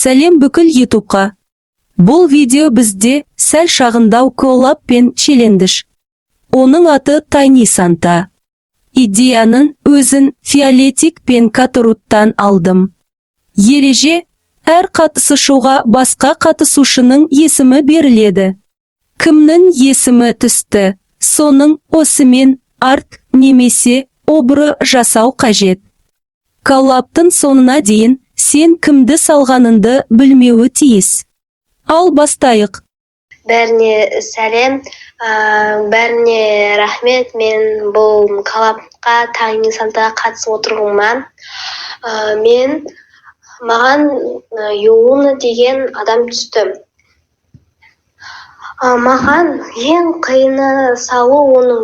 Сәлем бүкіл ютубқа. Бұл видео бізде сәл шағындау коллаб пен челлендж. Оның аты Tiny Santa. Идеяның өзін Фиолетик пен Катаруттан алдым. Ереже: әр қатысушыға басқа қатысушының есімі беріледі. Кімнің есімі түсті, соның осымен арт немесе обры жасау қажет. Коллабтың соңына дейін сен кімді салғаныңды білмеуі тиіс. Ал бастайық. Бәріне сәлем, бәріне рахмет. Мен бұл коллабқа Tiny Santa қатысып отырғанмын. Маған Юлуна деген адам түсті. Маған ең қиыны салу оның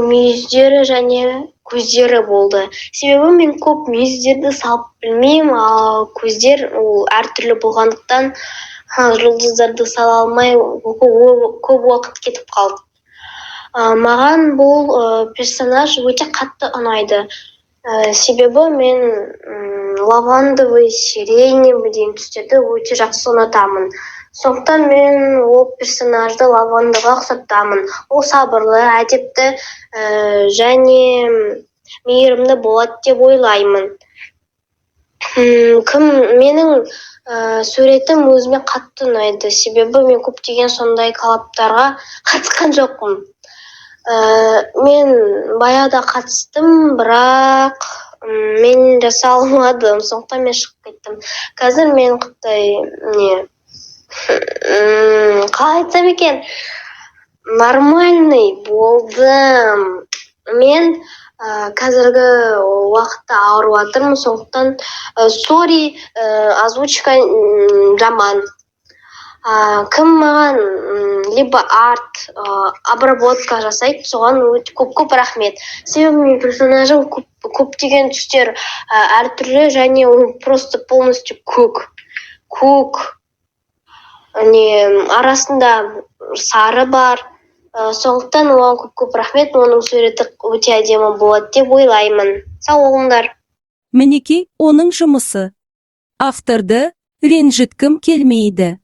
мүйіздері және көздері болды. Себебі мен көп мүйіздерді салып білмеймін, ал көздер әртүрлі болғандықтан жұлдыздарды сала алмай көп уақыт кетіп қалды. Маған бұл персонаж өте қатты ұнайды. Себебі мен лавандовый, сиреневый деген түстерді өте жақсы ұнатамын. Сондықтан мен ол персонажды лавандыға ұқсатамын. Ол сабырлы, әдепті және мейірімді болады деп ойлаймын. Менің суретім өзіме қатты ұнайды. Себебі мен көптеген сондай коллабтарға қатысқан жоқпын. Мен баяғыда қатыстым, бірақ мен жаса алмадым. Сондықтан мен шығып кеттім. Қазір мен қалай айтсам екен, нормальный болдым. Мен қазіргі уақытта ауырып жатырмын, сондықтан сори, озвучка жаман. Кім маған либо арт, обработка жасайды, соған көп рахмет. Себебі мен персонажым көптеген түстер әртүрлі және ол просто полностью көк. Арасында сары бар. Сондықтан оған көп рахмет. Оның суреті өте әдемі болады деп ойлаймын. Сау болыңдар. Мінекей оның жұмысы. Авторды ренжіткім келмейді.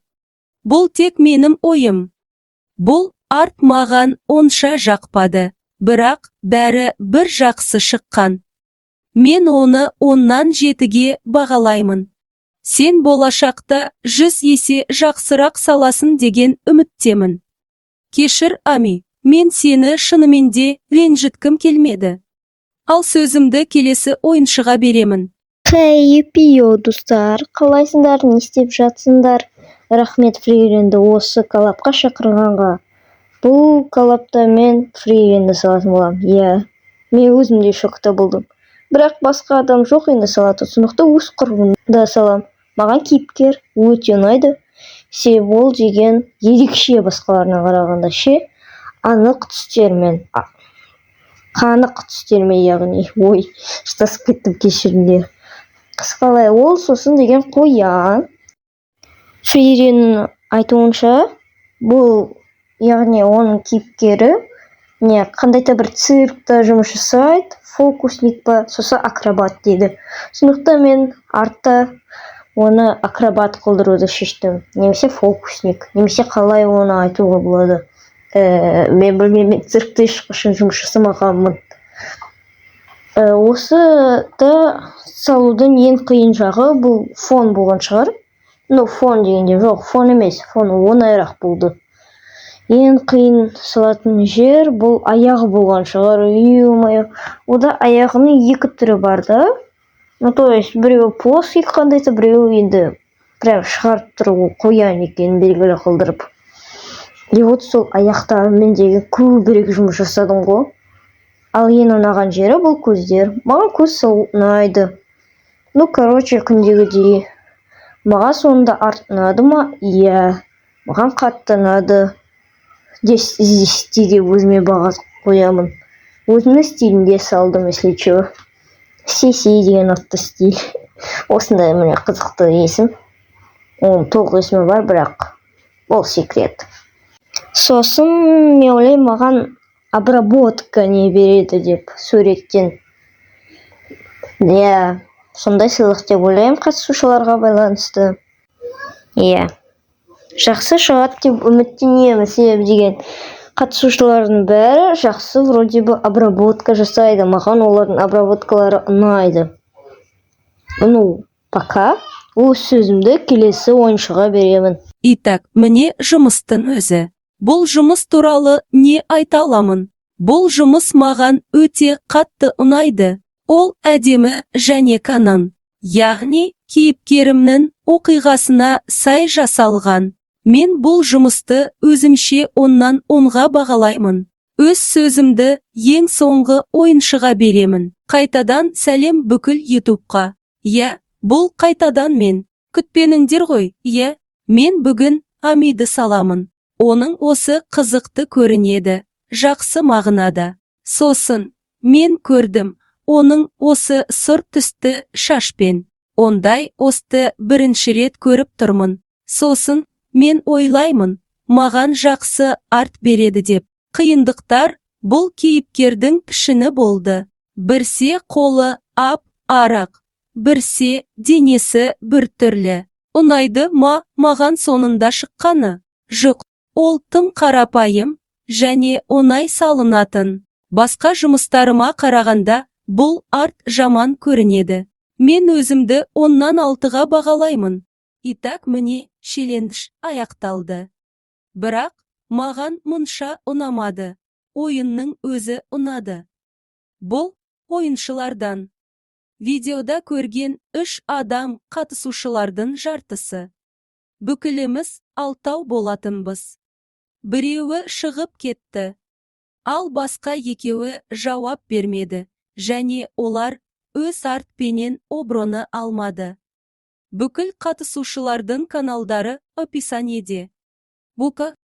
Бұл тек менің ойым. Бұл арт маған онша жақпады, бірақ бәрі бір жақсы шыққан. Мен оны 10-нан 7-ге бағалаймын. Сен болашақта 100 есе жақсырақ саласын деген үміттемін. Кешір, Ами, мен сені шынымен де ренжіткім келмеді. Ал сөзімді келесі ойыншыға беремін. Хей-юпио, достар, қалайсыңдар, не істеп жатсыңдар? Рахмет Фриренді осы коллабқа шақырғанға. Бұл коллабта мен Фриренді салатын болам. Мен өзім де шокта болдым. Бірақ басқа адам жоқ енді салатын, сондықтан өз құрбымды салам. Маған кейіпкер өте ұнайды. Себебі ол деген ерекше басқаларына қарағанда анық түстермен, қанық түстермен, яғни шатасып кеттім, кешіріңдер. Қысқалай, ол сосын деген қоян. Фриреннің айтуынша, бұл, яғни оның кейіпкері қандайда бір циркта жұмыс жасайды, фокусник па, сосын акробат дейді. Сондықтан мен артта оны акробат қылдыруды шештім, немесе фокусник, немесе қалай оны айтуға болады. Мен білмеймін, циркта ешқашан жұмыс жасамағанмын. Осы да салудың ең қиын жағы бұл фон болған шығар. Фон дегенде жоқ, фон емес, фон оңайырақ болды. Ең қиын салатын жер бұл аяғы болған шығар. Ода аяғының 2 түрі бар да. То есть біреуі плоский қандайсы, біреуі енді прям шығарып тұру қоян екен белгілі қылдырып. И вот сол аяқтарымен деген көбірек жұмыс жасадым ғой. Ал ең ұнаған жері бұл көздер. Маған көз салу ұнайды. Күндегідей. Маған сонда арт ұнады ма? Маған қатты ұнады. 10-10 өзіме баға қоямын. Өзімнің стилінде салдым, если чего. Сеси деген атты стиль. Осындай міне қызықты есім. Оның 9 есімі бар, бірақ ол секрет. Сосын мен ойлаймын, маған обработка не береді деп суреттен. Сондай сыйлық деп ойлаймын қатысушыларға байланысты. Иә, жақсы шығады деп үміттенемін, себебі деген қатысушылардың бәрі жақсы вроде бы обработка жасайды. Маған олардың обработкалары ұнайды. Пока өз сөзімді келесі ойыншыға беремін. Итак, міне жұмыстың өзі. Бұл жұмыс туралы не айта аламын? Бұл жұмыс маған өте қатты ұнайды. Ол әдемі және канон. Яғни, кейіпкерімнің оқиғасына сай жасалған. Мен бұл жұмысты өзімше 10-ға бағалаймын. Өз сөзімді ең соңғы ойыншыға беремін. Қайтадан сәлем бүкіл ютубқа. Иә, бұл қайтадан мен. Күтпеніңдер ғой, иә. Мен бүгін Амиді саламын. Оның осы қызықты көрінеді. Жақсы мағынада. Сосын, мен көрдім. Оның осы сұр түсті шашпен. Ондай осты бірінші рет көріп тұрмын. Сосын, мен ойлаймын, маған жақсы арт береді деп. Қиындықтар бұл кейіпкердің пішіні болды. Бірсе қолы ап-арақ, бірсе денесі бір түрлі. Ұнайды маған сонында шыққаны? Жоқ, ол тым қарапайым және оңай салынатын. Басқа жұмыстарыма қарағанда бұл арт жаман көрінеді. Мен өзімді 10-6-ға бағалаймын. Итак, міне челлендж аяқталды. Бірақ маған мұнша ұнамады. Ойынның өзі ұнады. Бұл ойыншылардан. Видеода көрген 3 адам қатысушылардың жартысы. Бүкіліміз 6 болатынбыз. Біреуі шығып кетті. Ал басқа екеуі жауап бермеді. Және олар өз артпенен оброны алмады. Бүкіл қатысушылардың каналдары описаниеде. Бука